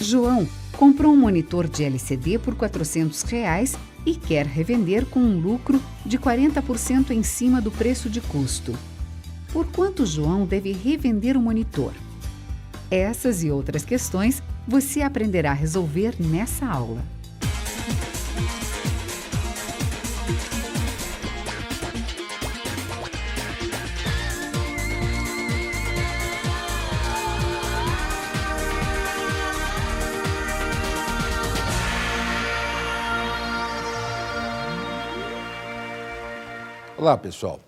João comprou um monitor de LCD por R$ 400 e quer revender com um lucro de 40% em cima do preço de custo. Por quanto João deve revender o monitor? Essas e outras questões você aprenderá a resolver nessa aula. Olá, pessoal.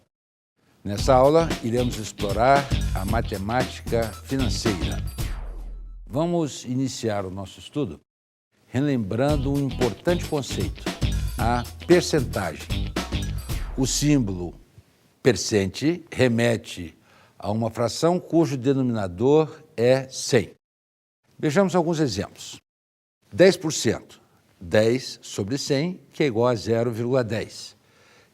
Nessa aula, iremos explorar a matemática financeira. Vamos iniciar o nosso estudo relembrando um importante conceito, a percentagem. O símbolo percente remete a uma fração cujo denominador é 100. Vejamos alguns exemplos. 10%, 10 sobre 100, que é igual a 0,10.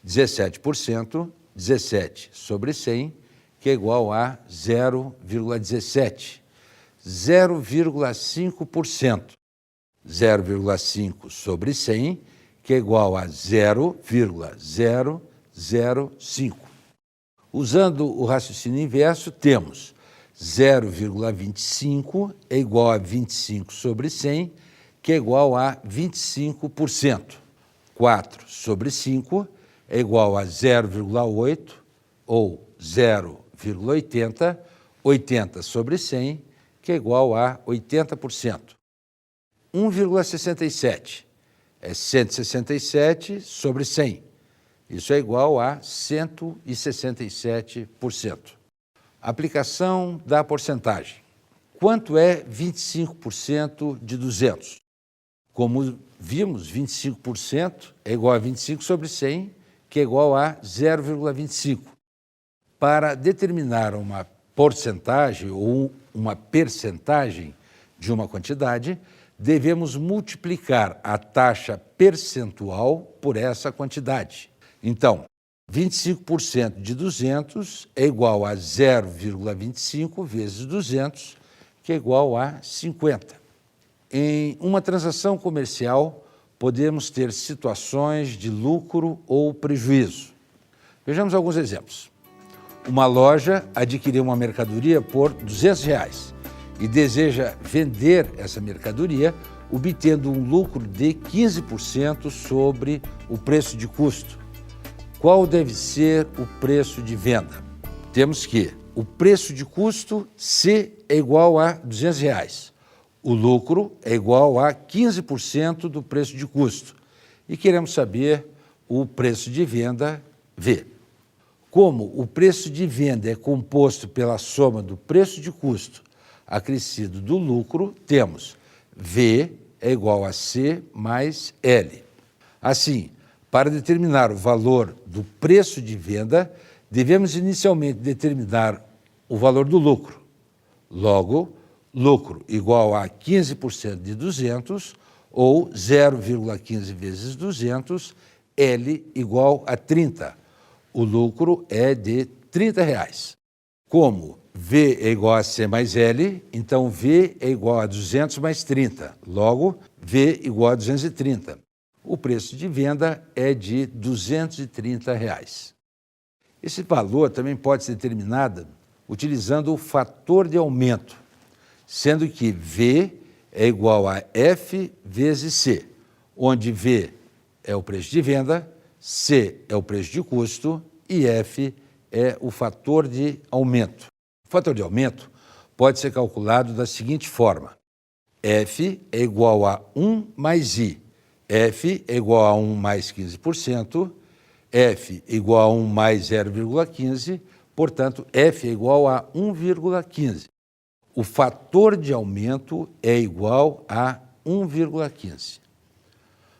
17%, 17 sobre 100, que é igual a 0,17. 0,5%, 0,5 sobre 100, que é igual a 0,005. Usando o raciocínio inverso, temos 0,25 é igual a 25 sobre 100, que é igual a 25%. 4 sobre 5 é igual a 0,8 ou 0,80, 80 sobre 100, que é igual a 80%. 1,67 é 167 sobre 100. Isso é igual a 167%. Aplicação da porcentagem. Quanto é 25% de 200? Como vimos, 25% é igual a 25 sobre 100, que é igual a 0,25. Para determinar uma porcentagem ou uma percentagem de uma quantidade, devemos multiplicar a taxa percentual por essa quantidade. Então, 25% de 200 é igual a 0,25 vezes 200, que é igual a 50. Em uma transação comercial, podemos ter situações de lucro ou prejuízo. Vejamos alguns exemplos. Uma loja adquiriu uma mercadoria por R$ 200 e deseja vender essa mercadoria, obtendo um lucro de 15% sobre o preço de custo. Qual deve ser o preço de venda? Temos que o preço de custo, C, é igual a R$ 200. O lucro é igual a 15% do preço de custo. E queremos saber o preço de venda, V. Como o preço de venda é composto pela soma do preço de custo acrescido do lucro, temos V é igual a C mais L. Assim, para determinar o valor do preço de venda, devemos inicialmente determinar o valor do lucro. Logo, lucro igual a 15% de 200, ou 0,15 vezes 200, L igual a 30. O lucro é de R$ 30. Como V é igual a C mais L, então V é igual a 200 mais 30. Logo, V igual a 230. O preço de venda é de R$ 230. Esse valor também pode ser determinado utilizando o fator de aumento, sendo que V é igual a F vezes C, onde V é o preço de venda, C é o preço de custo e F é o fator de aumento. O fator de aumento pode ser calculado da seguinte forma: F é igual a 1 mais I, F é igual a 1 mais 15%, F é igual a 1 mais 0,15%, portanto, F é igual a 1,15. O fator de aumento é igual a 1,15.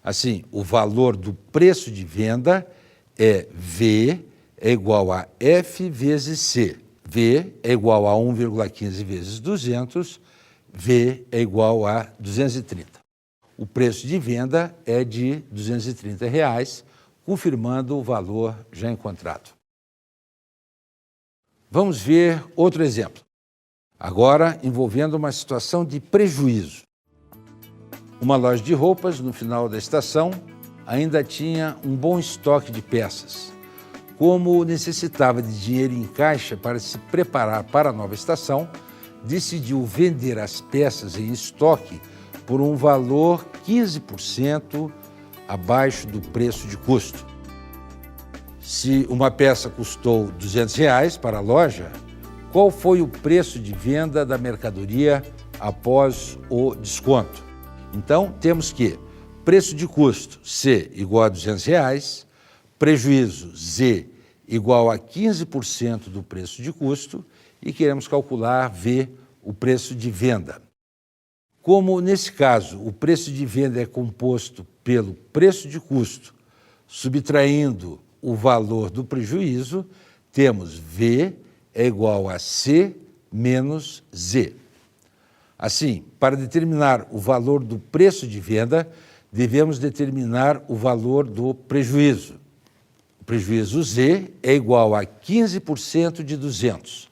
Assim, o valor do preço de venda é V é igual a F vezes C. V é igual a 1,15 vezes 200, V é igual a 230. O preço de venda é de R$ 230, confirmando o valor já encontrado. Vamos ver outro exemplo. Agora envolvendo uma situação de prejuízo. Uma loja de roupas, no final da estação, ainda tinha um bom estoque de peças. Como necessitava de dinheiro em caixa para se preparar para a nova estação, decidiu vender as peças em estoque por um valor 15% abaixo do preço de custo. Se uma peça custou R$ 200 para a loja, qual foi o preço de venda da mercadoria após o desconto? Então, temos que preço de custo, C, igual a R$ 200, prejuízo, Z, igual a 15% do preço de custo, e queremos calcular, V, o preço de venda. Como, nesse caso, o preço de venda é composto pelo preço de custo, subtraindo o valor do prejuízo, temos V é igual a C menos Z. Assim, para determinar o valor do preço de venda, devemos determinar o valor do prejuízo. O prejuízo Z é igual a 15% de 200.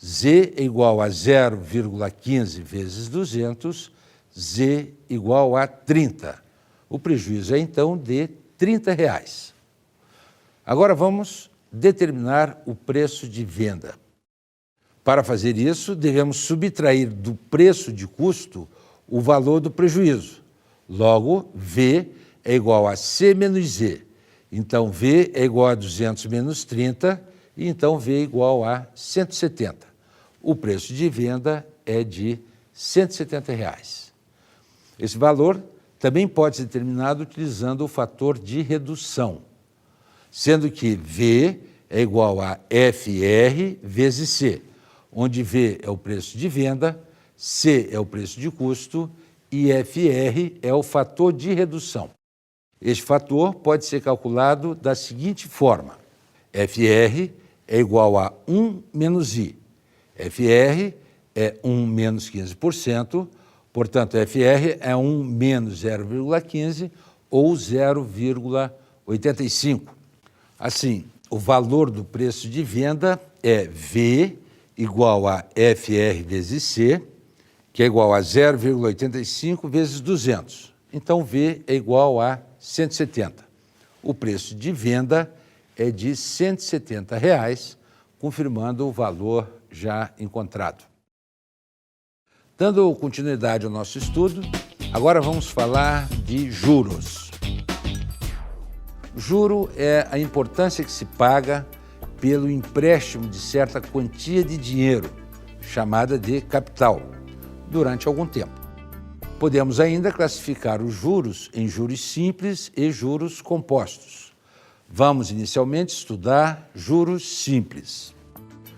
Z é igual a 0,15 vezes 200, Z igual a 30. O prejuízo é, então, de R$ 30. Agora vamos determinar o preço de venda. Para fazer isso, devemos subtrair do preço de custo o valor do prejuízo. Logo, V é igual a C menos Z. Então, V é igual a 200 menos 30, e então V é igual a 170. O preço de venda é de R$ 170. Esse valor também pode ser determinado utilizando o fator de redução, sendo que V é igual a FR vezes C, onde V é o preço de venda, C é o preço de custo e FR é o fator de redução. Este fator pode ser calculado da seguinte forma: FR é igual a 1 menos I. FR é 1 menos 15%, portanto, FR é 1 menos 0,15 ou 0,85. Assim, o valor do preço de venda é V igual a FR vezes C, que é igual a 0,85 vezes 200. Então, V é igual a 170. O preço de venda é de R$ 170, confirmando o valor já encontrado. Dando continuidade ao nosso estudo, agora vamos falar de juros. Juro é a importância que se paga pelo empréstimo de certa quantia de dinheiro, chamada de capital, durante algum tempo. Podemos ainda classificar os juros em juros simples e juros compostos. Vamos inicialmente estudar juros simples.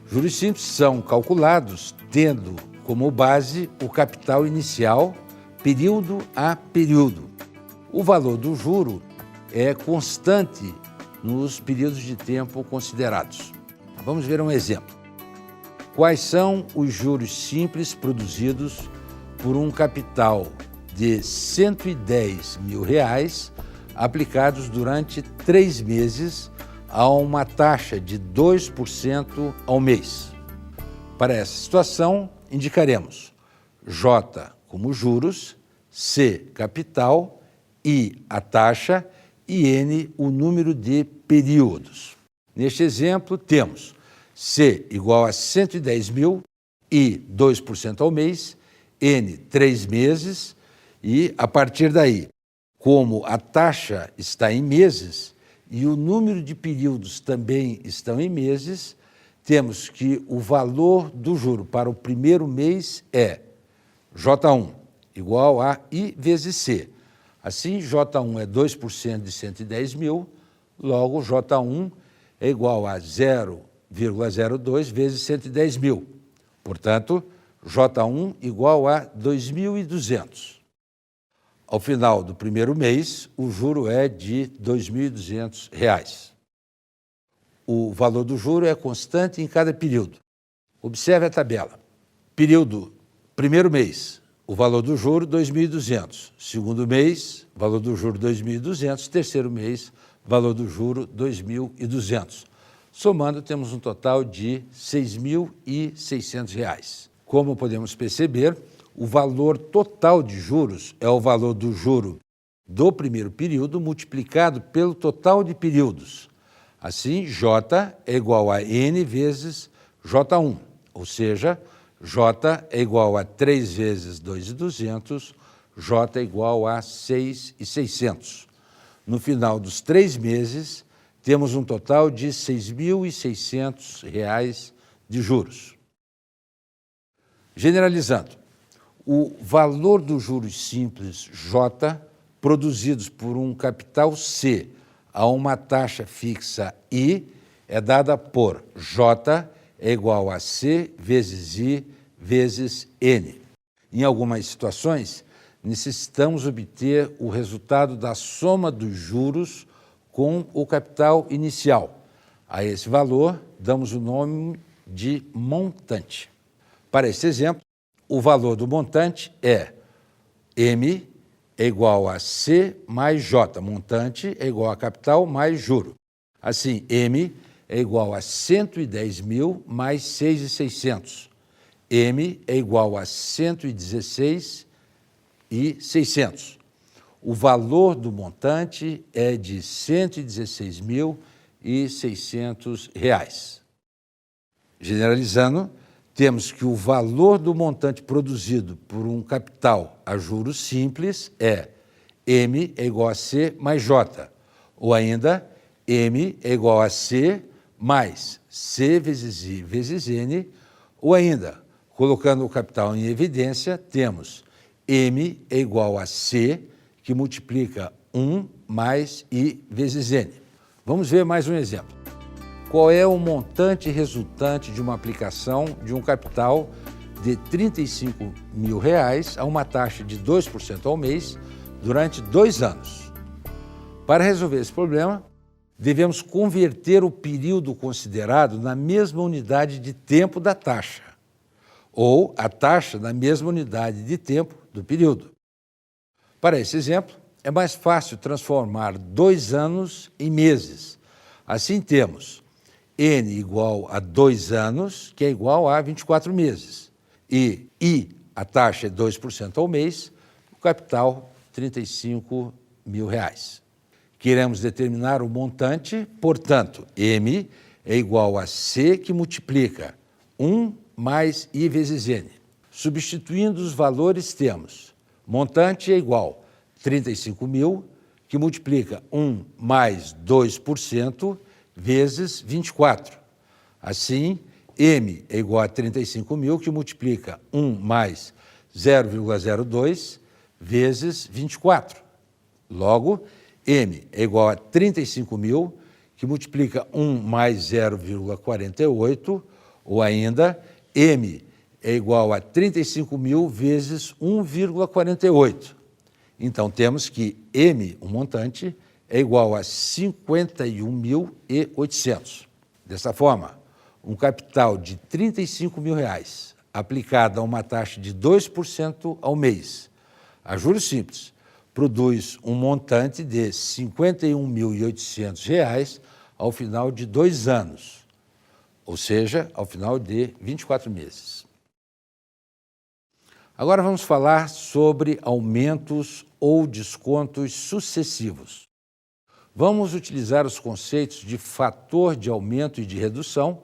Juros simples são calculados tendo como base o capital inicial, período a período. O valor do juro é constante nos períodos de tempo considerados. Vamos ver um exemplo. Quais são os juros simples produzidos por um capital de R$ 110 mil aplicados durante 3 meses a uma taxa de 2% ao mês? Para essa situação, indicaremos J como juros, C capital, I a taxa e N o número de períodos. Neste exemplo, temos C igual a 110 mil, I 2% ao mês, N 3 meses e, a partir daí, como a taxa está em meses e o número de períodos também estão em meses, temos que o valor do juro para o primeiro mês é J1 igual a I vezes C. Assim, J1 é 2% de 110 mil, logo J1 é igual a 0,02 vezes 110 mil. Portanto, J1 igual a 2.200. Ao final do primeiro mês, o juro é de R$ 2.200. O valor do juro é constante em cada período. Observe a tabela. Período, primeiro mês, o valor do juro, 2.200. Segundo mês, valor do juro, 2.200. Terceiro mês, valor do juro, 2.200. Somando, temos um total de R$ 6.600. Como podemos perceber, o valor total de juros é o valor do juro do primeiro período multiplicado pelo total de períodos. Assim, J é igual a N vezes J1, ou seja, J é igual a 3 vezes 2.200, J é igual a 6.600. No final dos 3 meses, temos um total de R$ 6.600 de juros. Generalizando, o valor dos juros simples J, produzidos por um capital C a uma taxa fixa I, é dada por J é igual a C vezes I vezes N. Em algumas situações, necessitamos obter o resultado da soma dos juros com o capital inicial. A esse valor, damos o nome de montante. Para esse exemplo, o valor do montante é M é igual a C mais J. Montante é igual a capital mais juro. Assim, M é igual a 110.000 mais 6.600. M é igual a 116.600. O valor do montante é de R$ 116.600. Generalizando, temos que o valor do montante produzido por um capital a juros simples é M é igual a C mais J, ou ainda M é igual a C mais C vezes I vezes N, ou ainda, colocando o capital em evidência, temos M é igual a C, que multiplica 1 mais I vezes N. Vamos ver mais um exemplo. Qual é o montante resultante de uma aplicação de um capital de R$ 35.000 a uma taxa de 2% ao mês durante 2 anos? Para resolver esse problema, devemos converter o período considerado na mesma unidade de tempo da taxa, ou a taxa na mesma unidade de tempo do período. Para esse exemplo, é mais fácil transformar 2 anos em meses. Assim temos N igual a 2 anos, que é igual a 24 meses. E I, a taxa é 2% ao mês, o capital R$ 35.000. Queremos determinar o montante, portanto, M é igual a C, que multiplica 1 mais I vezes N. Substituindo os valores, temos montante é igual a 35.000, que multiplica 1 mais 2% vezes 24. Assim, M é igual a 35.000, que multiplica 1 mais 0,02 vezes 24. Logo, M é igual a 35.000, que multiplica 1 mais 0,48, ou ainda, M é igual a 35.000 vezes 1,48. Então, temos que M, o montante, é igual a 51.800. Dessa forma, um capital de R$ 35.000 aplicado a uma taxa de 2% ao mês, a juros simples, produz um montante de R$ 51.800 ao final de 2 anos, ou seja, ao final de 24 meses. Agora vamos falar sobre aumentos ou descontos sucessivos. Vamos utilizar os conceitos de fator de aumento e de redução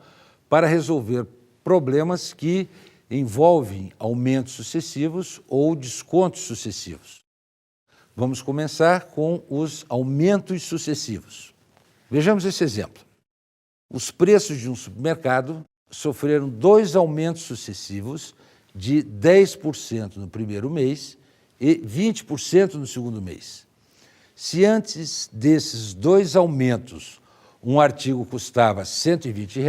para resolver problemas que envolvem aumentos sucessivos ou descontos sucessivos. Vamos começar com os aumentos sucessivos. Vejamos esse exemplo. Os preços de um supermercado sofreram 2 aumentos sucessivos de 10% no primeiro mês e 20% no segundo mês. Se antes desses 2 aumentos um artigo custava R$ 120,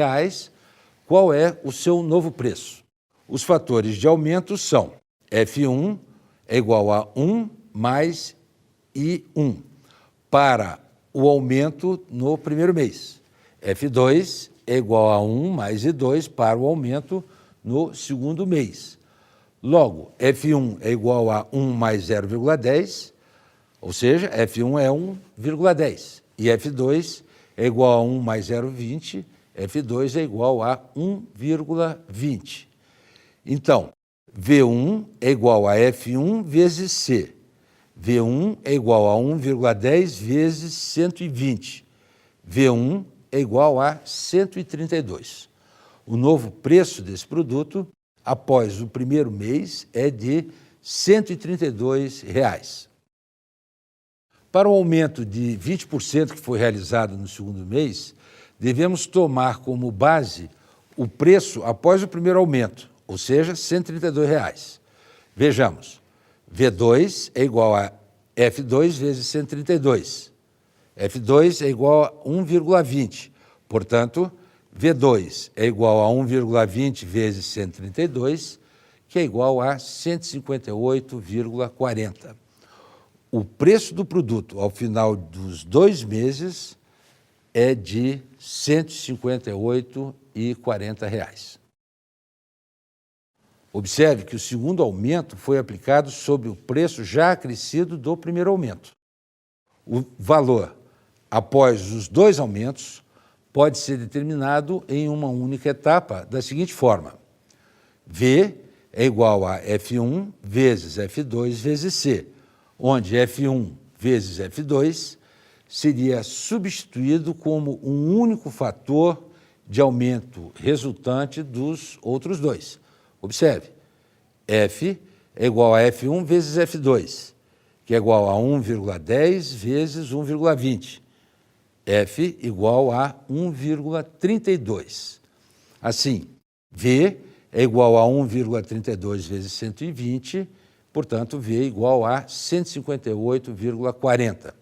qual é o seu novo preço? Os fatores de aumento são F1 é igual a 1 mais I1 para o aumento no primeiro mês. F2 é igual a 1 mais I2 para o aumento no segundo mês. Logo, F1 é igual a 1 mais 0,10, ou seja, F1 é 1,10. E F2 é igual a 1 mais 0,20, F2 é igual a 1,20. Então, V1 é igual a F1 vezes C. V1 é igual a 1,10 vezes 120. V1 é igual a 132. O novo preço desse produto, após o primeiro mês, é de R$ 132. Para o aumento de 20% que foi realizado no segundo mês, devemos tomar como base o preço após o primeiro aumento, ou seja, R$ 132. Vejamos, V2 é igual a F2 vezes 132. F2 é igual a 1,20. Portanto, V2 é igual a 1,20 vezes 132, que é igual a 158,40. O preço do produto ao final dos 2 meses é de R$ 158,40. Observe que o segundo aumento foi aplicado sobre o preço já acrescido do primeiro aumento. O valor após os 2 aumentos pode ser determinado em uma única etapa da seguinte forma: V é igual a F1 vezes F2 vezes C, onde F1 vezes F2 seria substituído como um único fator de aumento resultante dos outros 2. Observe, F é igual a F1 vezes F2, que é igual a 1,10 vezes 1,20. F igual a 1,32. Assim, V é igual a 1,32 vezes 120, portanto, V é igual a 158,40.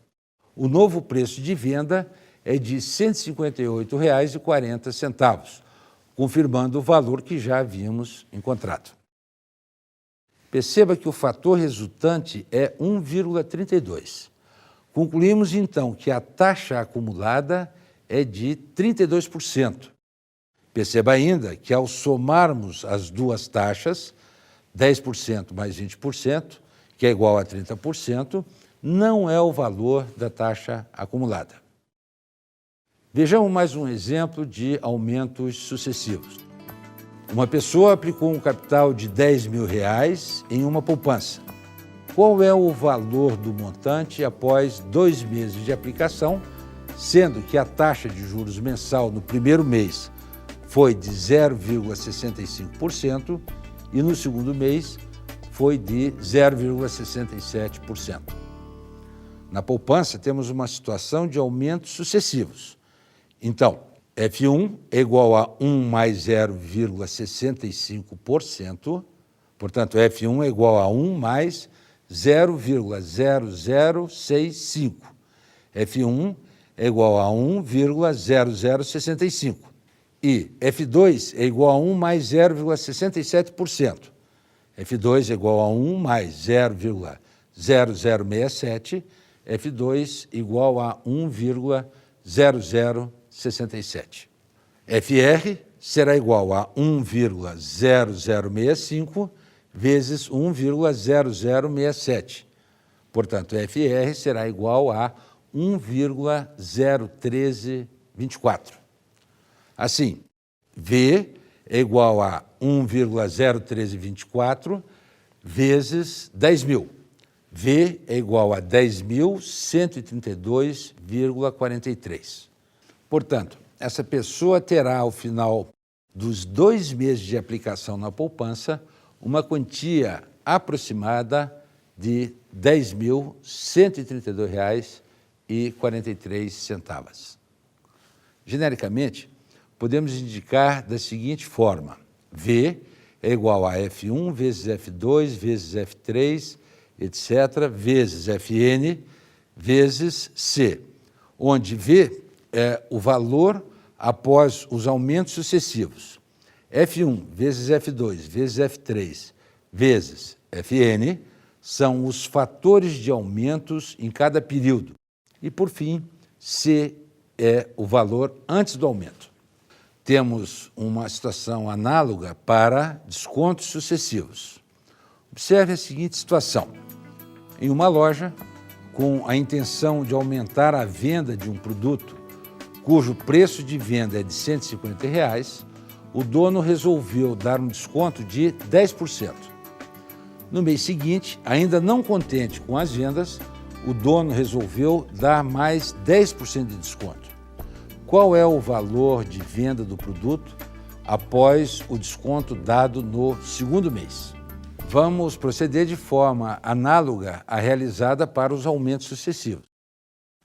O novo preço de venda é de R$ 158,40, confirmando o valor que já havíamos encontrado. Perceba que o fator resultante é 1,32. Concluímos, então, que a taxa acumulada é de 32%. Perceba ainda que, ao somarmos as duas taxas, 10% mais 20%, que é igual a 30%, não é o valor da taxa acumulada. Vejamos mais um exemplo de aumentos sucessivos. Uma pessoa aplicou um capital de R$ 10.000 em uma poupança. Qual é o valor do montante após 2 meses de aplicação, sendo que a taxa de juros mensal no primeiro mês foi de 0,65% e no segundo mês foi de 0,67%. Na poupança, temos uma situação de aumentos sucessivos. Então, F1 é igual a 1 mais 0,65%, portanto, F1 é igual a 1 mais 0,0065. F1 é igual a 1,0065. E F2 é igual a 1 mais 0,67%. F2 é igual a 1 mais 0,0067. F2 igual a 1,0067. FR será igual a 1,0065 vezes 1,0067. Portanto, FR será igual a 1,01324. Assim, V é igual a 1,01324 vezes 10.000. V é igual a 10.132,43. Portanto, essa pessoa terá, ao final dos 2 meses de aplicação na poupança, uma quantia aproximada de R$ 10.132,43. Genericamente, podemos indicar da seguinte forma: V é igual a F1 vezes F2 vezes F3, etc., vezes Fn vezes C, onde V é o valor após os aumentos sucessivos. F1 vezes F2 vezes F3 vezes Fn são os fatores de aumentos em cada período. E, por fim, C é o valor antes do aumento. Temos uma situação análoga para descontos sucessivos. Observe a seguinte situação. Em uma loja, com a intenção de aumentar a venda de um produto cujo preço de venda é de R$ 150, o dono resolveu dar um desconto de 10%. No mês seguinte, ainda não contente com as vendas, o dono resolveu dar mais 10% de desconto. Qual é o valor de venda do produto após o desconto dado no segundo mês? Vamos proceder de forma análoga à realizada para os aumentos sucessivos.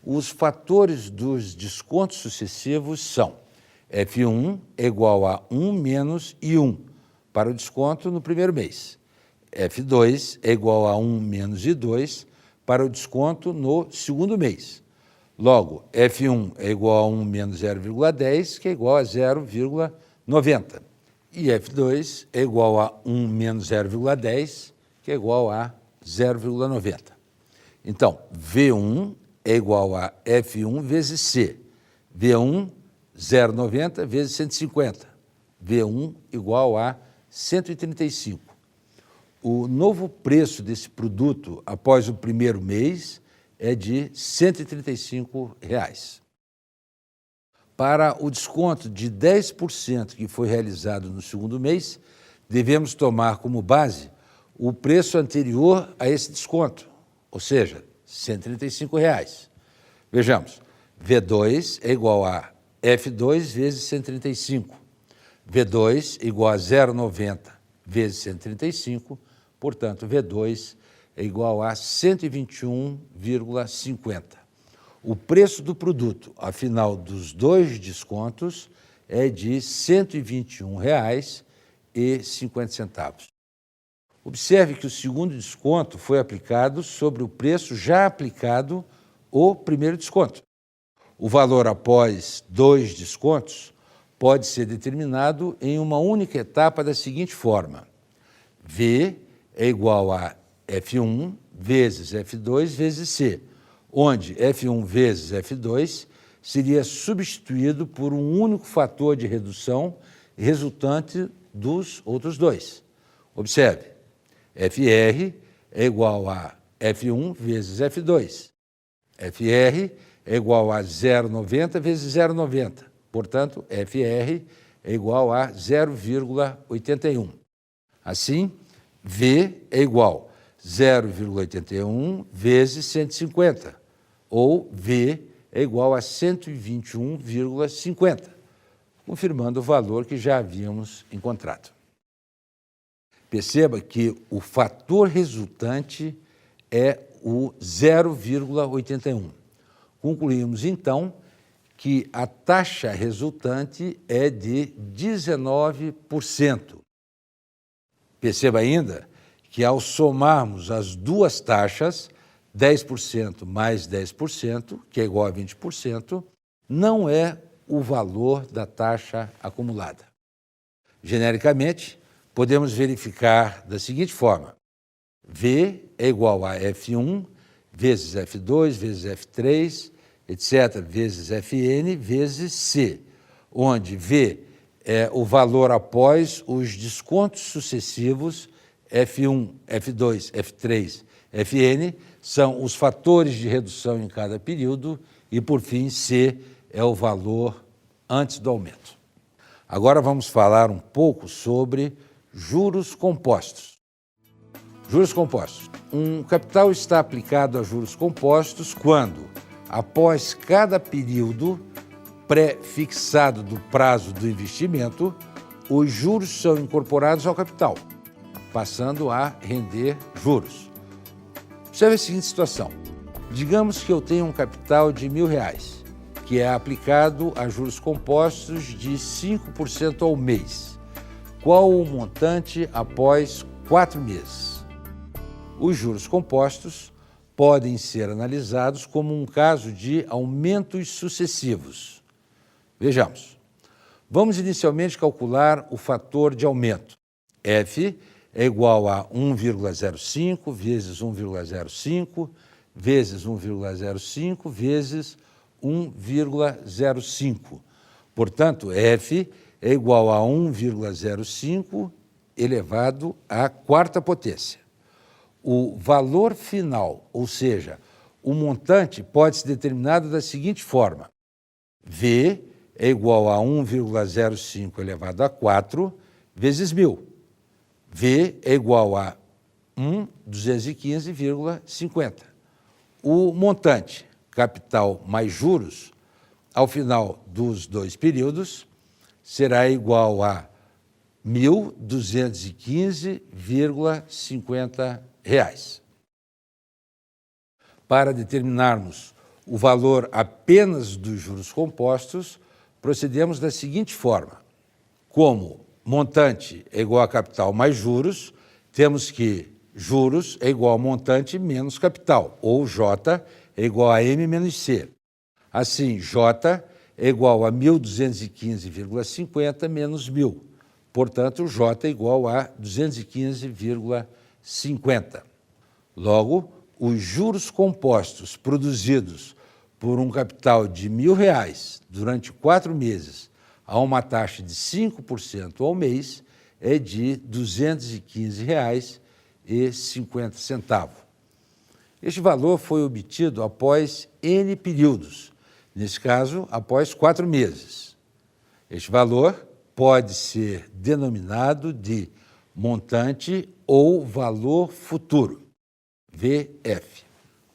Os fatores dos descontos sucessivos são F1 é igual a 1 menos I1 para o desconto no primeiro mês. F2 é igual a 1 menos I2 para o desconto no segundo mês. Logo, F1 é igual a 1 menos 0,10, que é igual a 0,90. E F2 é igual a 1 menos 0,10, que é igual a 0,90. Então, V1 é igual a F1 vezes C. V1, 0,90 vezes 150. V1 igual a 135. O novo preço desse produto após o primeiro mês é de R$ 135. Para o desconto de 10% que foi realizado no segundo mês, devemos tomar como base o preço anterior a esse desconto, ou seja, R$ 135. Vejamos, V2 é igual a F2 vezes 135. V2 igual a 0,90 vezes 135, portanto, V2 é igual a 121,50. O preço do produto, afinal dos dois descontos, é de R$ 121,50. Observe que o segundo desconto foi aplicado sobre o preço já aplicado o primeiro desconto. O valor após dois descontos pode ser determinado em uma única etapa da seguinte forma: V é igual a F1 vezes F2 vezes C, onde F1 vezes F2 seria substituído por um único fator de redução resultante dos outros dois. Observe, FR é igual a F1 vezes F2. FR é igual a 0,90 vezes 0,90. Portanto, FR é igual a 0,81. Assim, V é igual a 0,81 vezes 150, ou V é igual a 121,50, confirmando o valor que já havíamos encontrado. Perceba que o fator resultante é o 0,81. Concluímos, então, que a taxa resultante é de 19%. Perceba ainda que, ao somarmos as duas taxas, 10% mais 10%, que é igual a 20%, não é o valor da taxa acumulada. Genericamente, podemos verificar da seguinte forma: V é igual a F1 vezes F2 vezes F3, etc., vezes Fn vezes C, onde V é o valor após os descontos sucessivos F1, F2, F3, Fn são os fatores de redução em cada período e, por fim, C é o valor antes do aumento. Agora vamos falar um pouco sobre juros compostos. Juros compostos. Um capital está aplicado a juros compostos quando, após cada período pré-fixado do prazo do investimento, os juros são incorporados ao capital, passando a render juros. Observe a seguinte situação. Digamos que eu tenho um capital de R$1.000, que é aplicado a juros compostos de 5% ao mês. Qual o montante após 4 meses? Os juros compostos podem ser analisados como um caso de aumentos sucessivos. Vejamos. Vamos inicialmente calcular o fator de aumento. F é igual a 1,05 vezes 1,05 vezes 1,05 vezes 1,05. Portanto, F é igual a 1,05 elevado à quarta potência. O valor final, ou seja, o montante, pode ser determinado da seguinte forma: V é igual a 1,05 elevado a 4 vezes 1.000. V é igual a 215,50. O montante capital mais juros, ao final dos dois períodos, será igual a R$ 1.215,50. Para determinarmos o valor apenas dos juros compostos, procedemos da seguinte forma. Como montante é igual a capital mais juros, temos que juros é igual a montante menos capital, ou J é igual a M menos C. Assim, J é igual a 1.215,50 menos 1.000. Portanto, J é igual a 215,50. Logo, os juros compostos produzidos por um capital de R$ 1.000 durante 4 meses a uma taxa de 5% ao mês é de R$ 215,50. Este valor foi obtido após N períodos, nesse caso, após 4 meses. Este valor pode ser denominado de montante ou valor futuro, VF.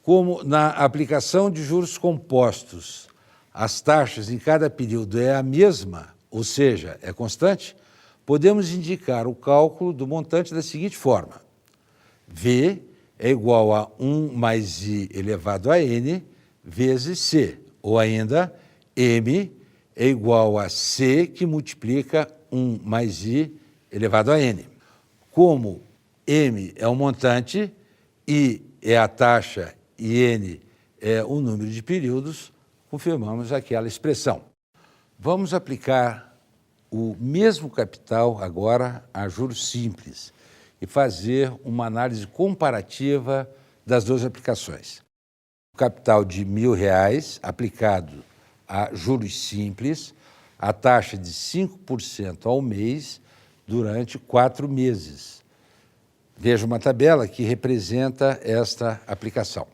Como na aplicação de juros compostos, as taxas em cada período é a mesma, ou seja, é constante, podemos indicar o cálculo do montante da seguinte forma. V é igual a 1 mais I elevado a N vezes C, ou ainda M é igual a C que multiplica 1 mais I elevado a N. Como M é um montante, I é a taxa e N é o número de períodos, confirmamos aquela expressão. Vamos aplicar o mesmo capital agora a juros simples e fazer uma análise comparativa das duas aplicações. O capital de R$ 1.000 aplicado a juros simples, a taxa de 5% ao mês durante 4 meses. Veja uma tabela que representa esta aplicação.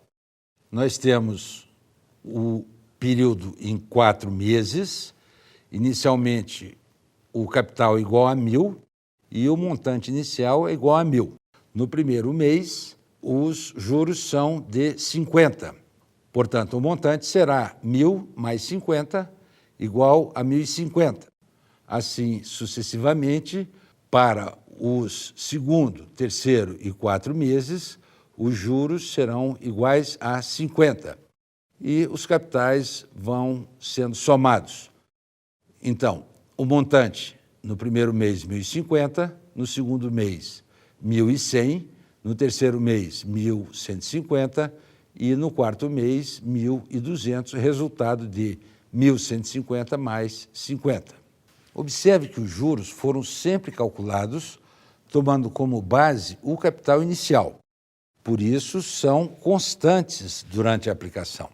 Nós temos o período em 4 meses, inicialmente o capital é igual a 1.000 e o montante inicial é igual a 1.000. No primeiro mês, os juros são de 50. Portanto, o montante será 1.000 mais 50 igual a 1.050. Assim, sucessivamente, para os segundo, terceiro e 4 meses, os juros serão iguais a 50 e os capitais vão sendo somados. Então, o montante no primeiro mês 1.050, no segundo mês 1.100, no terceiro mês 1.150 e no quarto mês 1.200, resultado de 1.150 mais 50. Observe que os juros foram sempre calculados tomando como base o capital inicial. Por isso, são constantes durante a aplicação.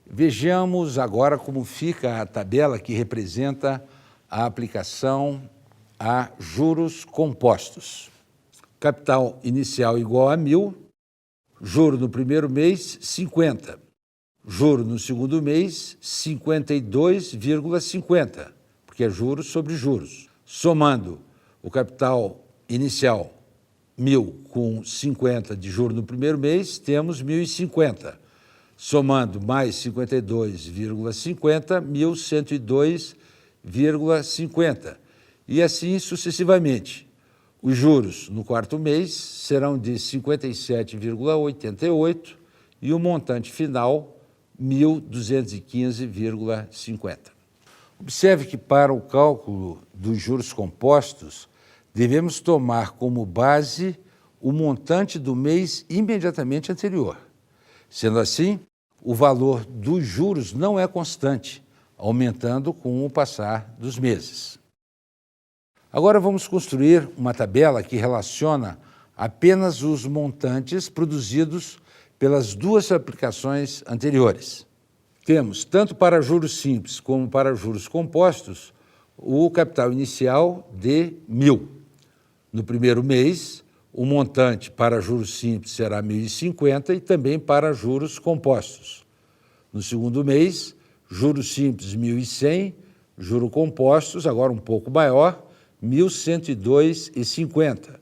Vejamos agora como fica a tabela que representa a aplicação a juros compostos. Capital inicial igual a 1.000, juro no primeiro mês, 50. Juro no segundo mês, 52,50, porque é juros sobre juros. Somando o capital inicial, 1.000 com 50 de juros no primeiro mês, temos 1.050. Somando mais 52,50, 1.102,50. E assim sucessivamente. Os juros no quarto mês serão de 57,88 e o montante final, 1.215,50. Observe que para o cálculo dos juros compostos, devemos tomar como base o montante do mês imediatamente anterior. Sendo assim, o valor dos juros não é constante, aumentando com o passar dos meses. Agora vamos construir uma tabela que relaciona apenas os montantes produzidos pelas duas aplicações anteriores. Temos, tanto para juros simples como para juros compostos, o capital inicial de 1.000. No primeiro mês, o montante para juros simples será 1.050 e também para juros compostos. No segundo mês, juros simples 1.100, juros compostos, agora um pouco maior, 1.102,50.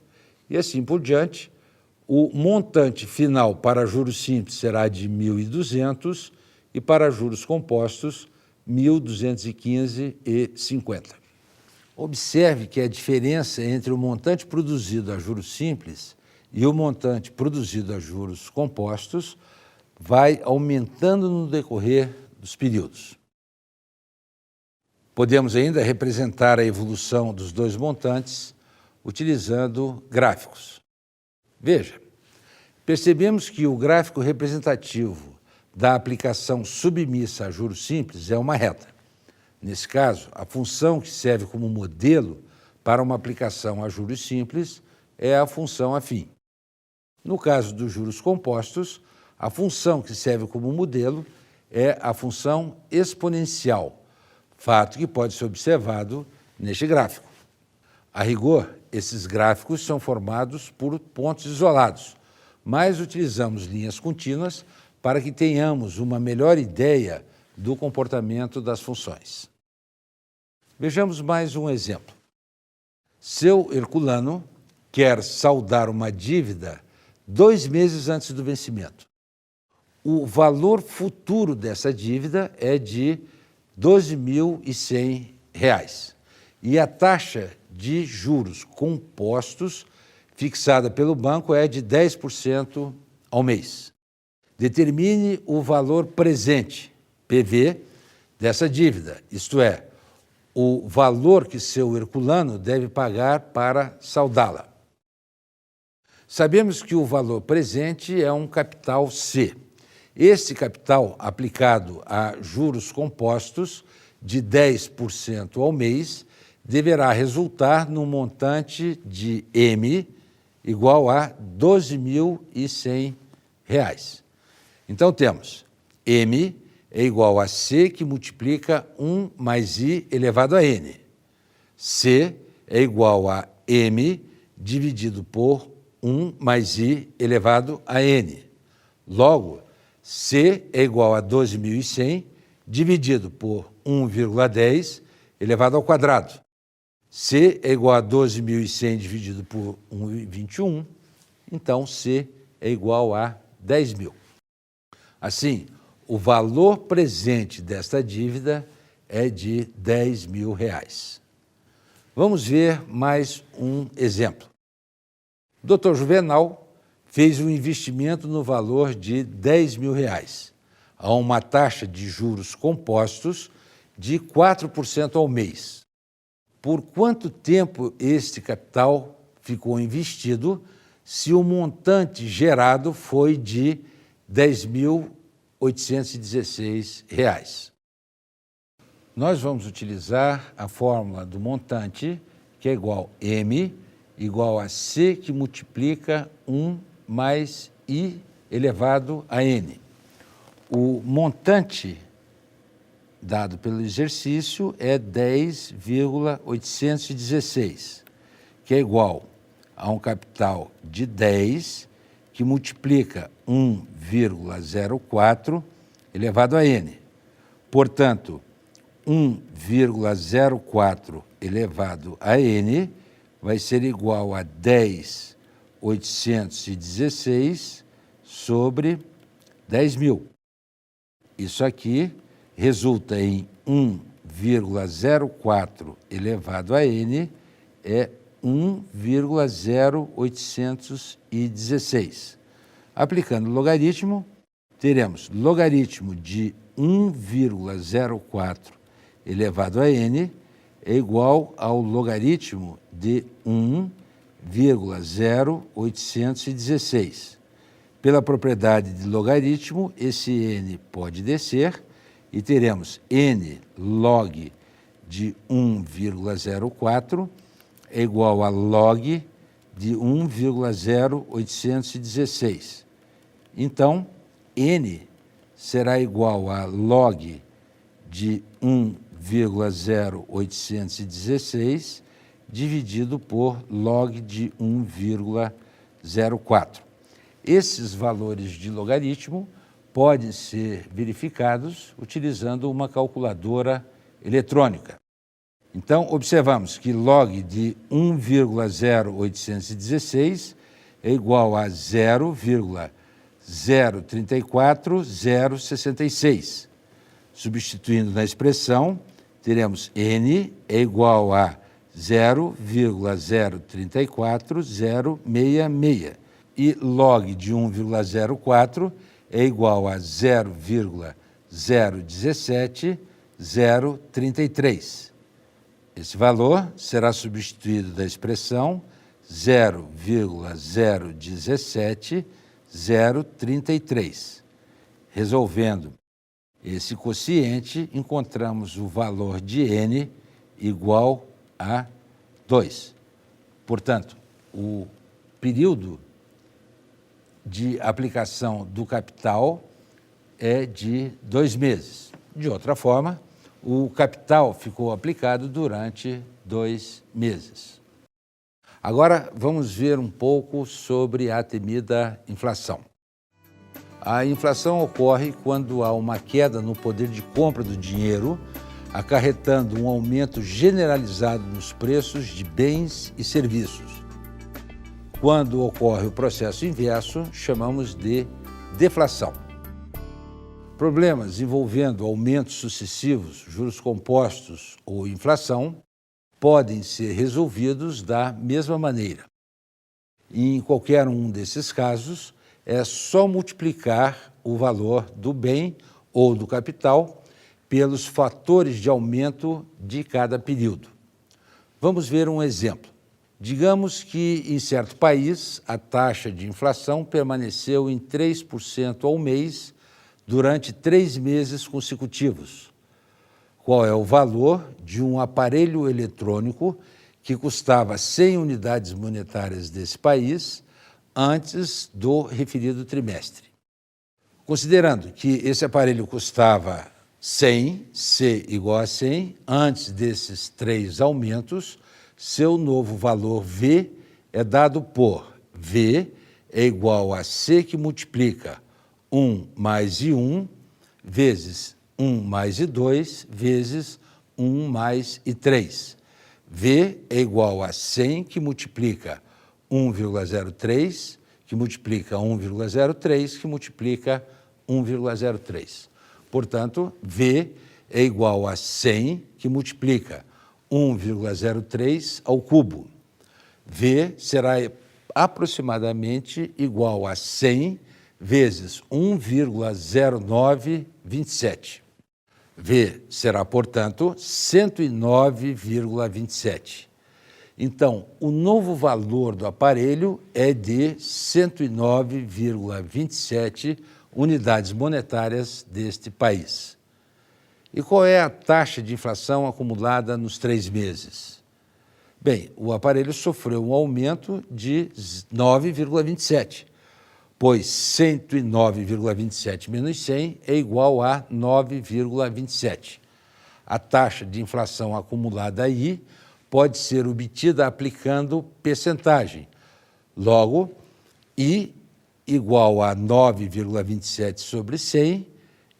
e assim por diante. O montante final para juros simples será de 1.200 e para juros compostos, 1.215,50. Observe que a diferença entre o montante produzido a juros simples e o montante produzido a juros compostos vai aumentando no decorrer dos períodos. Podemos ainda representar a evolução dos dois montantes utilizando gráficos. Veja, percebemos que o gráfico representativo da aplicação submissa a juros simples é uma reta. Nesse caso, a função que serve como modelo para uma aplicação a juros simples é a função afim. No caso dos juros compostos, a função que serve como modelo é a função exponencial, fato que pode ser observado neste gráfico. A rigor, esses gráficos são formados por pontos isolados, mas utilizamos linhas contínuas para que tenhamos uma melhor ideia do comportamento das funções. Vejamos mais um exemplo. Seu Herculano quer saldar uma dívida 2 meses antes do vencimento. O valor futuro dessa dívida é de R$ 12.100 e a taxa de juros compostos fixada pelo banco é de 10% ao mês. Determine o valor presente, PV, dessa dívida, isto é, o valor que seu Herculano deve pagar para saldá-la. Sabemos que o valor presente é um capital C. Esse capital aplicado a juros compostos de 10% ao mês deverá resultar no montante de M igual a R$ 12.100. Então temos M é igual a C que multiplica 1 mais I elevado a N. C é igual a M dividido por 1 mais I elevado a N. Logo, C é igual a 12.100 dividido por 1,10 elevado ao quadrado. C é igual a 12.100 dividido por 1,21, então C é igual a 10.000. Assim, o valor presente desta dívida é de R$ 10.000. Vamos ver mais um exemplo. O Dr. Juvenal fez um investimento no valor de R$ 10.000, a uma taxa de juros compostos de 4% ao mês. Por quanto tempo este capital ficou investido se o montante gerado foi de R$ 10.816? Nós vamos utilizar a fórmula do montante, que é igual a M igual a C que multiplica 1 mais I elevado a N. O montante dado pelo exercício é 10,816, que é igual a um capital de 10 que multiplica 1,04 elevado a N. Portanto, 1,04 elevado a N vai ser igual a 10.816 sobre 10.000. Isso aqui resulta em 1,04 elevado a N é 1,0816. Aplicando o logaritmo, teremos logaritmo de 1,04 elevado a N é igual ao logaritmo de 1,0816. Pela propriedade de logaritmo, esse N pode descer e teremos N log de 1,04 é igual a log de 1,0816. Então, N será igual a log de 1,0816 dividido por log de 1,04. Esses valores de logaritmo podem ser verificados utilizando uma calculadora eletrônica. Então, observamos que log de 1,0816 é igual a 0,034066. Substituindo na expressão, teremos n é igual a 0,034066 e log de 1,04 é igual a 0,017033. Esse valor será substituído da expressão 0,017033. Resolvendo esse quociente, encontramos o valor de n igual a 2. Portanto, o período de aplicação do capital é de 2 meses. De outra forma, o capital ficou aplicado durante 2 meses. Agora, vamos ver um pouco sobre a temida inflação. A inflação ocorre quando há uma queda no poder de compra do dinheiro, acarretando um aumento generalizado nos preços de bens e serviços. Quando ocorre o processo inverso, chamamos de deflação. Problemas envolvendo aumentos sucessivos, juros compostos ou inflação podem ser resolvidos da mesma maneira. Em qualquer um desses casos, é só multiplicar o valor do bem ou do capital pelos fatores de aumento de cada período. Vamos ver um exemplo. Digamos que, em certo país, a taxa de inflação permaneceu em 3% ao mês durante 3 meses consecutivos. Qual é o valor de um aparelho eletrônico que custava 100 unidades monetárias desse país antes do referido trimestre? Considerando que esse aparelho custava 100, C igual a 100, antes desses 3 aumentos, seu novo valor V é dado por V é igual a C que multiplica 1 mais I1 vezes 1 mais I2 vezes 1 mais I3. V é igual a 100 que multiplica 1,03, que multiplica 1,03, que multiplica 1,03. Portanto, V é igual a 100 que multiplica 1,03 ao cubo. V será aproximadamente igual a 100 vezes 1,0927. V será, portanto, 109,27. Então, o novo valor do aparelho é de 109,27 unidades monetárias deste país. E qual é a taxa de inflação acumulada nos 3 meses? Bem, o aparelho sofreu um aumento de 9,27, pois 109,27 menos 100 é igual a 9,27. A taxa de inflação acumulada aí pode ser obtida aplicando percentagem. Logo, I igual a 9,27 sobre 100,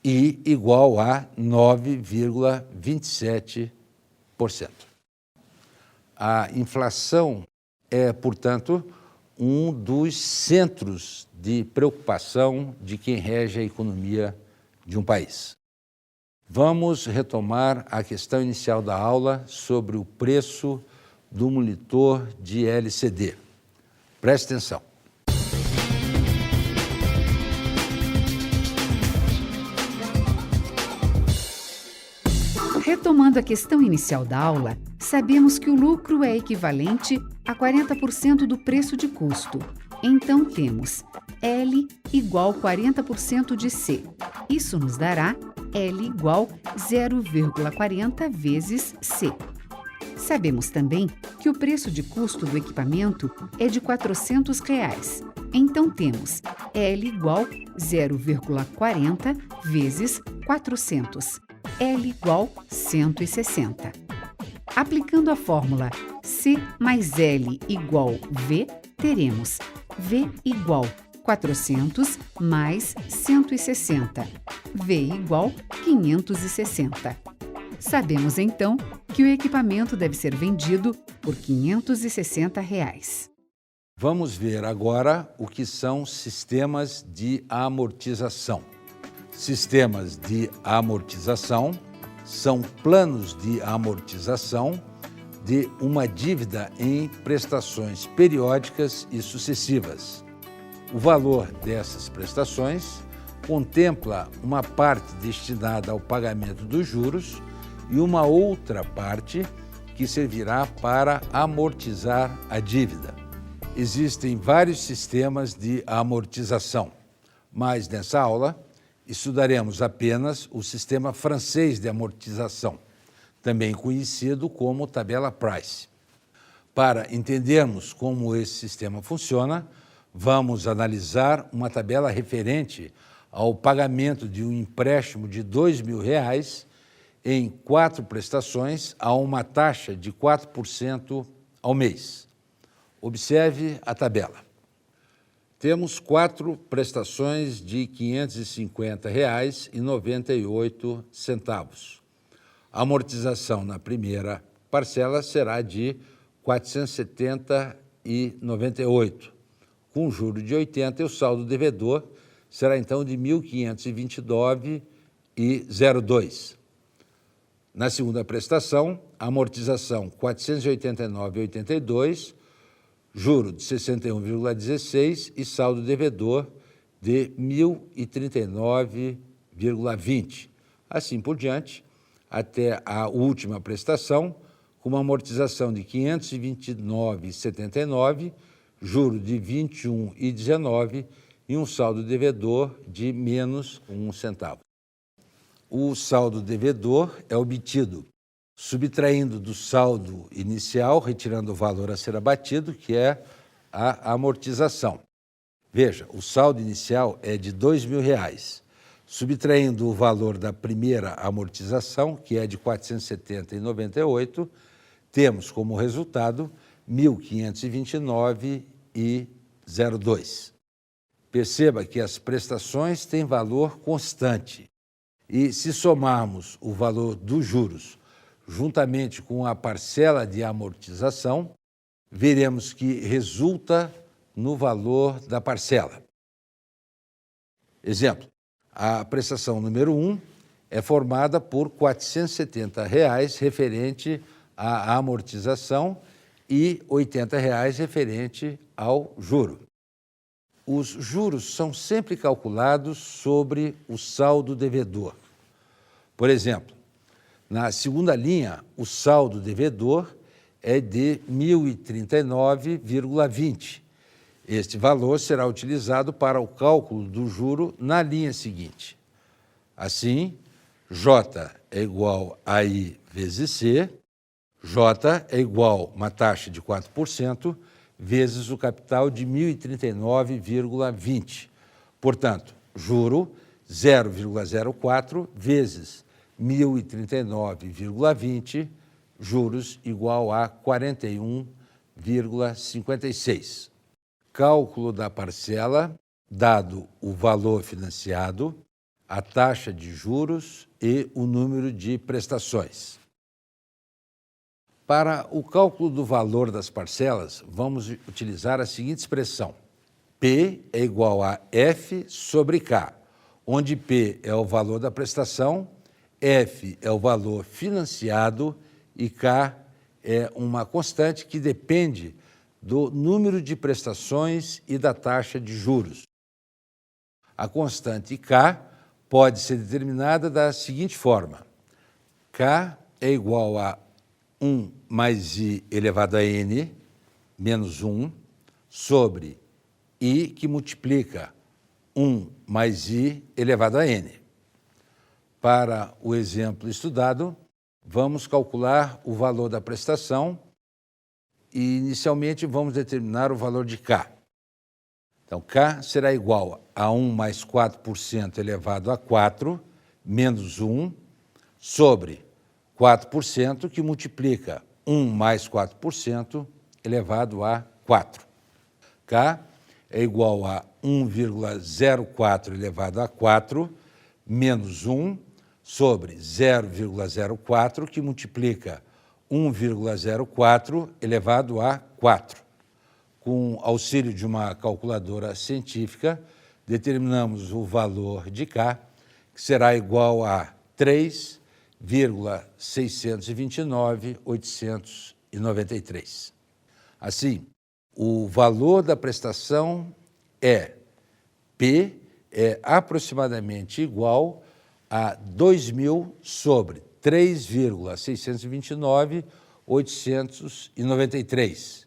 I igual a 9,27%. A inflação é, portanto, um dos centros de preocupação de quem rege a economia de um país. Vamos retomar a questão inicial da aula sobre o preço do monitor de LCD. Preste atenção. Retomando a questão inicial da aula, sabemos que o lucro é equivalente a 40% do preço de custo. Então, temos L igual 40% de C. Isso nos dará L igual 0,40 vezes C. Sabemos também que o preço de custo do equipamento é de R$ 400. Então, temos L igual 0,40 vezes 400. L igual 160. Aplicando a fórmula C mais L igual V, teremos V igual 400 mais 160. V igual 560. Sabemos, então, que o equipamento deve ser vendido por R$ 560. Vamos ver agora o que são sistemas de amortização. Sistemas de amortização são planos de amortização de uma dívida em prestações periódicas e sucessivas. O valor dessas prestações contempla uma parte destinada ao pagamento dos juros e uma outra parte que servirá para amortizar a dívida. Existem vários sistemas de amortização, mas nessa aula estudaremos apenas o sistema francês de amortização, também conhecido como tabela Price. Para entendermos como esse sistema funciona, vamos analisar uma tabela referente ao pagamento de um empréstimo de R$ 2.000 em 4 prestações a uma taxa de 4% ao mês. Observe a tabela. Temos 4 prestações de R$ 550,98. A amortização na primeira parcela será de R$ 470,98, com juro de 80, e o saldo devedor será então de R$ 1.529,02. Na segunda prestação, a amortização R$ 489,82, juro de 61,16 e saldo devedor de R$ 1.039,20. Assim por diante, até a última prestação, com uma amortização de R$ 529,79, juro de 21,19 e um saldo devedor de menos 1 centavo. O saldo devedor é obtido subtraindo do saldo inicial, retirando o valor a ser abatido, que é a amortização. Veja, o saldo inicial é de R$ 2.000. Subtraindo o valor da primeira amortização, que é de R$ 470,98, temos como resultado R$ 1.529,02. Perceba que as prestações têm valor constante e, se somarmos o valor dos juros juntamente com a parcela de amortização, veremos que resulta no valor da parcela. Exemplo, a prestação número 1 é formada por R$ 470 referente à amortização e R$ 80 referente ao juro. Os juros são sempre calculados sobre o saldo devedor. Por exemplo, na segunda linha, o saldo devedor é de R$ 1.039,20. Este valor será utilizado para o cálculo do juro na linha seguinte. Assim, J é igual a I vezes C, J é igual a uma taxa de 4% vezes o capital de R$ 1.039,20. Portanto, juro 0,04 vezes 1.039,20, juros igual a 41,56. Cálculo da parcela, dado o valor financiado, a taxa de juros e o número de prestações. Para o cálculo do valor das parcelas, vamos utilizar a seguinte expressão: P é igual a F sobre K, onde P é o valor da prestação, F é o valor financiado e K é uma constante que depende do número de prestações e da taxa de juros. A constante K pode ser determinada da seguinte forma: K é igual a 1 mais I elevado a N menos 1 sobre I, que multiplica 1 mais I elevado a N. Para o exemplo estudado, vamos calcular o valor da prestação e, inicialmente, vamos determinar o valor de K. Então, K será igual a 1 mais 4% elevado a 4, menos 1, sobre 4%, que multiplica 1 mais 4% elevado a 4. K é igual a 1,04 elevado a 4, menos 1, sobre 0,04, que multiplica 1,04 elevado a 4. Com auxílio de uma calculadora científica, determinamos o valor de K, que será igual a 3,629.893. Assim, o valor da prestação P é aproximadamente igual a 2.000 sobre 3,629.893.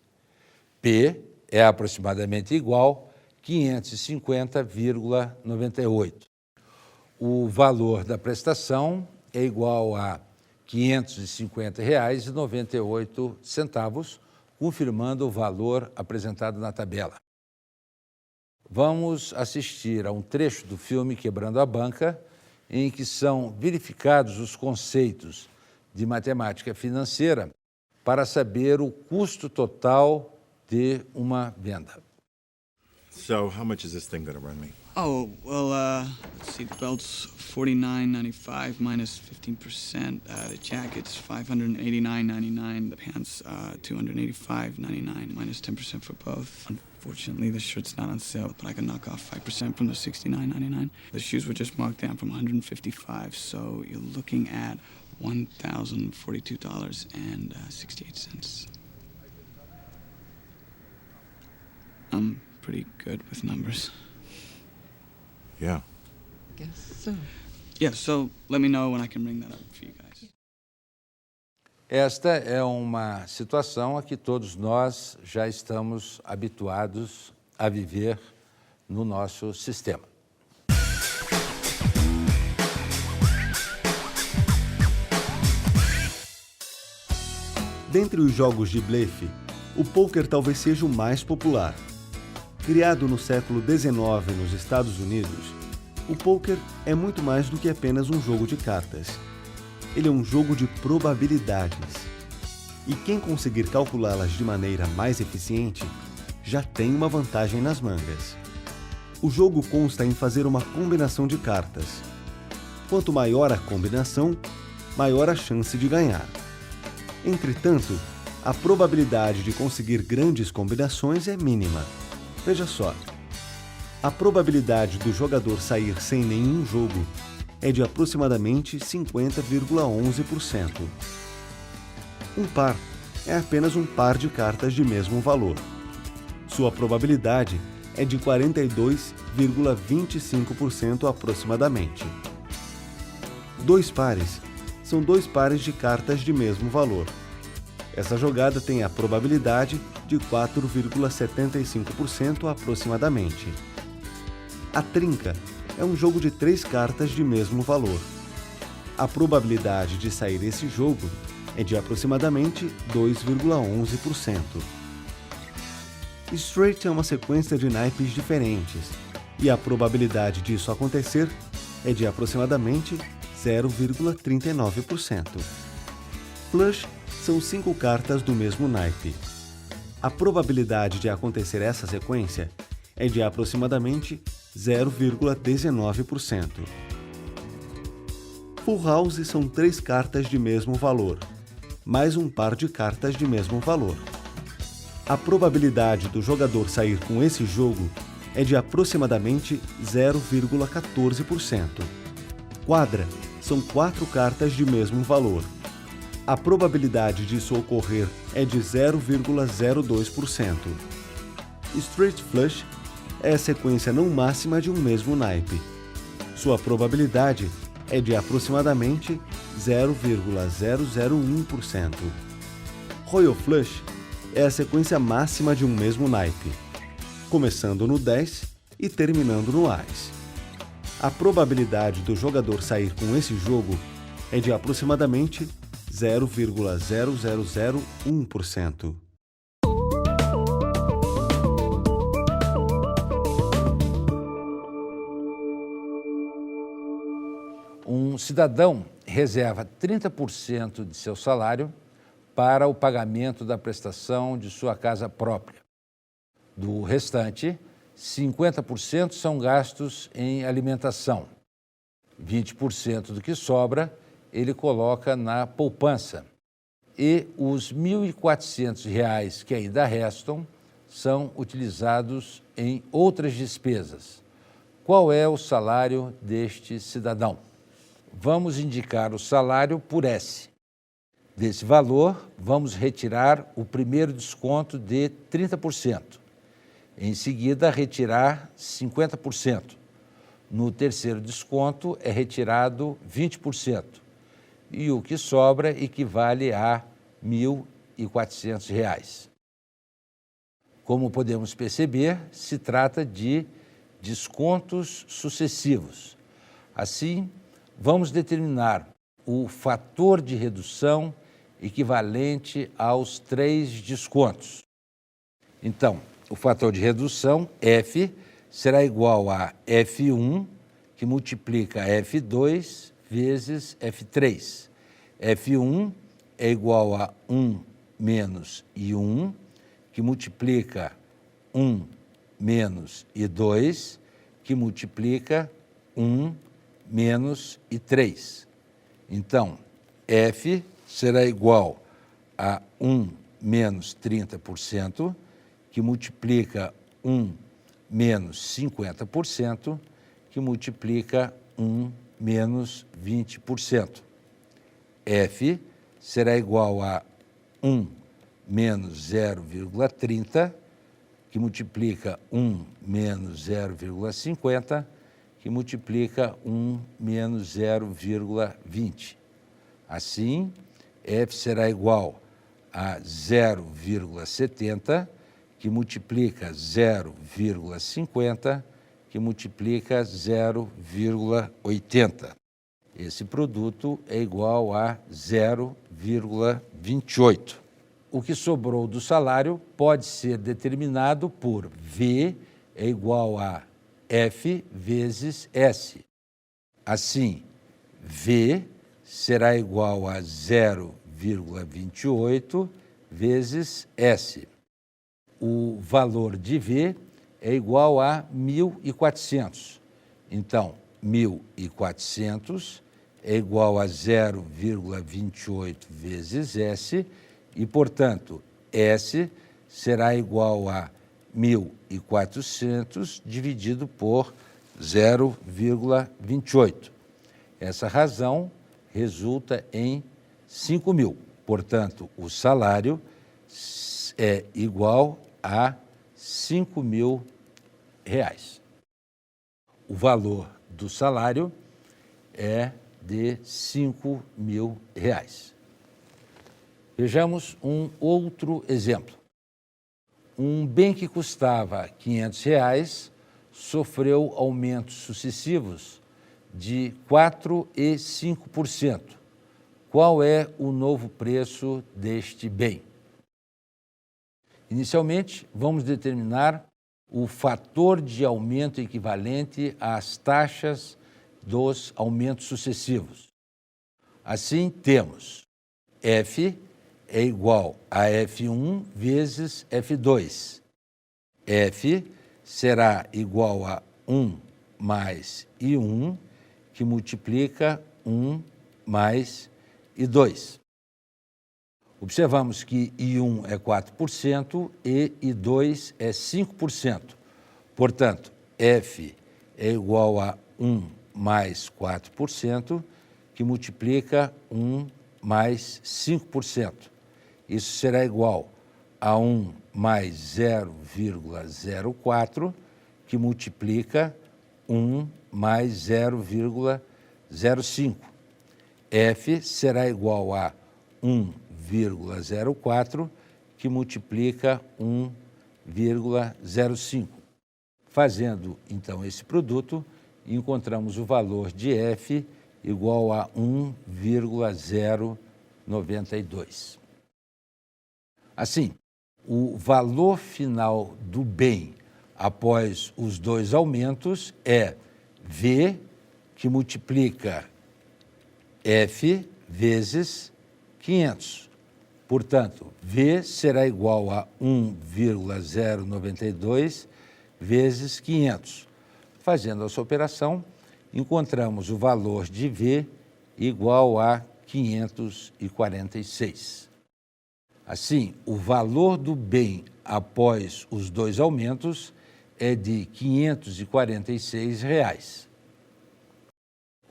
P é aproximadamente igual a 550,98. O valor da prestação é igual a R$ 550,98, confirmando o valor apresentado na tabela. Vamos assistir a um trecho do filme Quebrando a Banca, em que são verificados os conceitos de matemática financeira para saber o custo total de uma venda. So, how much is this thing going to run me? Oh, well, let's see, the belt's $49.95 minus 15%. The jacket's $589.99. The pants, $285.99 minus 10% for both. Unfortunately, the shirt's not on sale, but I can knock off 5% from the $69.99. The shoes were just marked down from $155, so you're looking at $1,042.68. I'm pretty good with numbers. Yeah. Guess so. Yeah, so let me know when I can ring that up for you guys. Esta é uma situação a que todos nós já estamos habituados a viver no nosso sistema. Dentre os jogos de blefe, o pôquer talvez seja o mais popular. Criado no século XIX nos Estados Unidos, o pôquer é muito mais do que apenas um jogo de cartas. Ele é um jogo de probabilidades. E quem conseguir calculá-las de maneira mais eficiente, já tem uma vantagem nas mangas. O jogo consta em fazer uma combinação de cartas. Quanto maior a combinação, maior a chance de ganhar. Entretanto, a probabilidade de conseguir grandes combinações é mínima. Veja só, a probabilidade do jogador sair sem nenhum jogo é de aproximadamente 50,11%. Um par é apenas um par de cartas de mesmo valor. Sua probabilidade é de 42,25% aproximadamente. Dois pares são dois pares de cartas de mesmo valor. Essa jogada tem a probabilidade de 4,75% aproximadamente. A trinca é um jogo de 3 cartas de mesmo valor. A probabilidade de sair esse jogo é de aproximadamente 2,11%. Straight é uma sequência de naipes diferentes, e a probabilidade disso acontecer é de aproximadamente 0,39%. Flush são 5 cartas do mesmo naipe. A probabilidade de acontecer essa sequência é de aproximadamente 0,19%. Full House são 3 cartas de mesmo valor, mais um par de cartas de mesmo valor. A probabilidade do jogador sair com esse jogo é de aproximadamente 0,14%. Quadra são 4 cartas de mesmo valor. A probabilidade disso ocorrer é de 0,02%. Straight Flush é a sequência não máxima de um mesmo naipe. Sua probabilidade é de aproximadamente 0,001%. Royal Flush é a sequência máxima de um mesmo naipe, começando no 10 e terminando no Ás. A probabilidade do jogador sair com esse jogo é de aproximadamente 0,0001%. Um cidadão reserva 30% de seu salário para o pagamento da prestação de sua casa própria. Do restante, 50% são gastos em alimentação. 20% do que sobra ele coloca na poupança e os R$ 1.400 que ainda restam são utilizados em outras despesas. Qual é o salário deste cidadão? Vamos indicar o salário por S. Desse valor, vamos retirar o primeiro desconto de 30%. Em seguida, retirar 50%. No terceiro desconto, é retirado 20%. E o que sobra equivale a R$ 1.400. Como podemos perceber, se trata de descontos sucessivos. Assim, vamos determinar o fator de redução equivalente aos 3 descontos. Então, o fator de redução, F, será igual a F1, que multiplica F2 vezes F3. F1 é igual a 1 menos I1, que multiplica 1 menos I2, que multiplica 1 menos I3. Então, F será igual a 1 menos 30%, que multiplica 1 menos 50%, que multiplica 1 menos 20%. F será igual a 1 menos 0,30, que multiplica 1 menos 0,50, que multiplica 1 menos 0,20. Assim, F será igual a 0,70, que multiplica 0,50, que multiplica 0,80. Esse produto é igual a 0,28. O que sobrou do salário pode ser determinado por V é igual a F vezes S. Assim, V será igual a 0,28 vezes S. O valor de V é igual a 1.400. Então, 1.400 é igual a 0,28 vezes S e, portanto, S será igual a 1.400 dividido por 0,28. Essa razão resulta em 5.000. Portanto, o salário é igual a R$ 5.000. O valor do salário é de R$ 5.000. Vejamos um outro exemplo. Um bem que custava R$ 500 sofreu aumentos sucessivos de 4% e 5%. Qual é o novo preço deste bem? Inicialmente, vamos determinar o fator de aumento equivalente às taxas dos aumentos sucessivos. Assim, temos F é igual a F1 vezes F2. F será igual a 1 mais I1, que multiplica 1 mais I2. Observamos que I1 é 4% e I2 é 5%. Portanto, F é igual a 1 mais 4%, que multiplica 1 mais 5%. Isso será igual a 1 mais 0,04, que multiplica 1 mais 0,05. F será igual a 1,04, que multiplica 1,05. Fazendo, então, esse produto, encontramos o valor de F igual a 1,092. Assim, o valor final do bem após os dois aumentos é V, que multiplica F vezes 500. Portanto, V será igual a 1,092 vezes 500. Fazendo essa operação, encontramos o valor de V igual a 546. Assim, o valor do bem após os 2 aumentos é de R$ 546.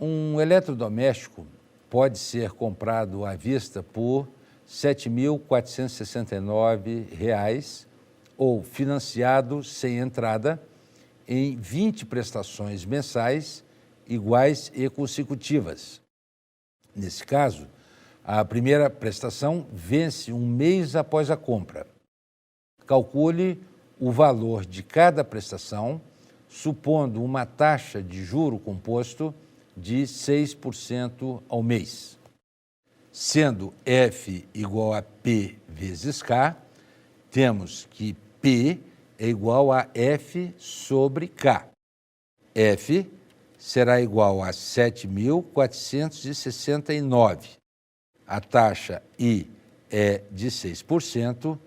Um eletrodoméstico pode ser comprado à vista por R$ 7.469 ou financiado sem entrada em 20 prestações mensais iguais e consecutivas. Nesse caso, a primeira prestação vence 1 mês após a compra. Calcule o valor de cada prestação, supondo uma taxa de juro composto de 6% ao mês. Sendo F igual a P vezes K, temos que P é igual a F sobre K. F será igual a 7.469. A taxa I é de 6%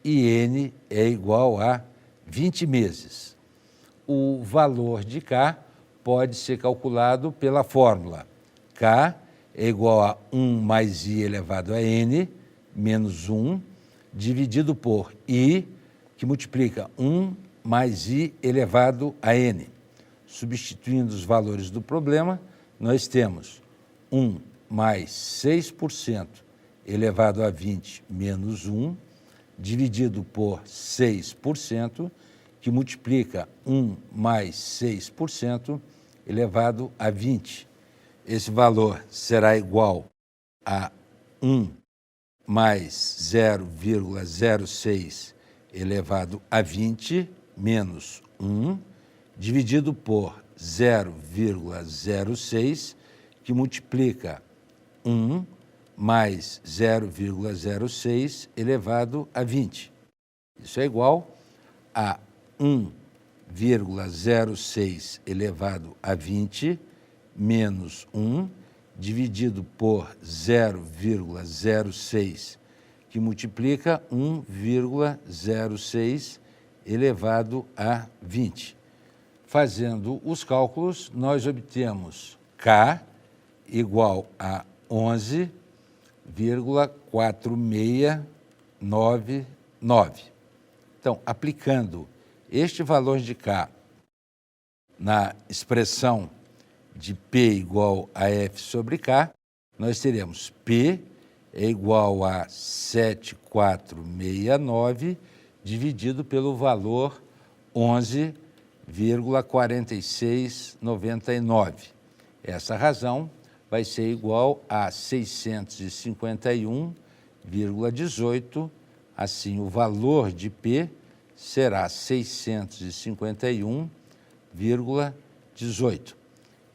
e N é igual a 20 meses. O valor de K pode ser calculado pela fórmula K é igual a 1 mais I elevado a N, menos 1, dividido por I, que multiplica 1 mais I elevado a N. Substituindo os valores do problema, nós temos 1 mais 6% elevado a 20 menos 1, dividido por 6%, que multiplica 1 mais 6% elevado a 20. Esse valor será igual a 1 mais 0,06 elevado a 20 menos 1, dividido por 0,06, que multiplica 1 mais 0,06 elevado a 20. Isso é igual a 1,06 elevado a 20 menos 1, dividido por 0,06, que multiplica 1,06 elevado a 20. Fazendo os cálculos, nós obtemos K igual a 11,4699. Então, aplicando este valor de K na expressão de P igual a F sobre K, nós teremos P é igual a 7.469 dividido pelo valor 11,4699. Essa razão vai ser igual a 651,18. Assim, o valor de P será 651,18.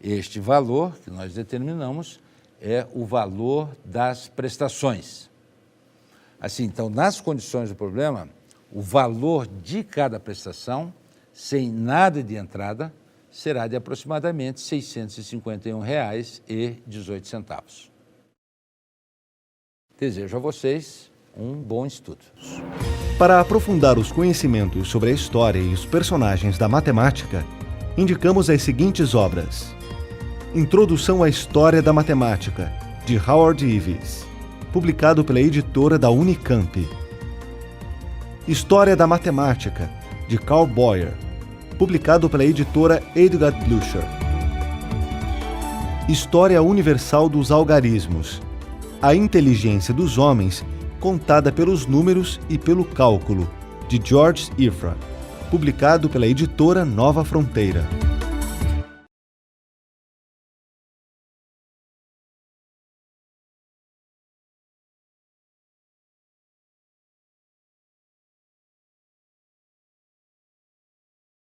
Este valor que nós determinamos é o valor das prestações. Assim, então, nas condições do problema, o valor de cada prestação, sem nada de entrada, será de aproximadamente R$ 651,18. Desejo a vocês um bom estudo. Para aprofundar os conhecimentos sobre a história e os personagens da matemática, indicamos as seguintes obras: Introdução à História da Matemática, de Howard Ives, publicado pela editora da Unicamp. História da Matemática, de Carl Boyer, publicado pela editora Edgar Blucher. História Universal dos Algarismos, a inteligência dos homens contada pelos números e pelo cálculo, de George Ifrah, publicado pela editora Nova Fronteira.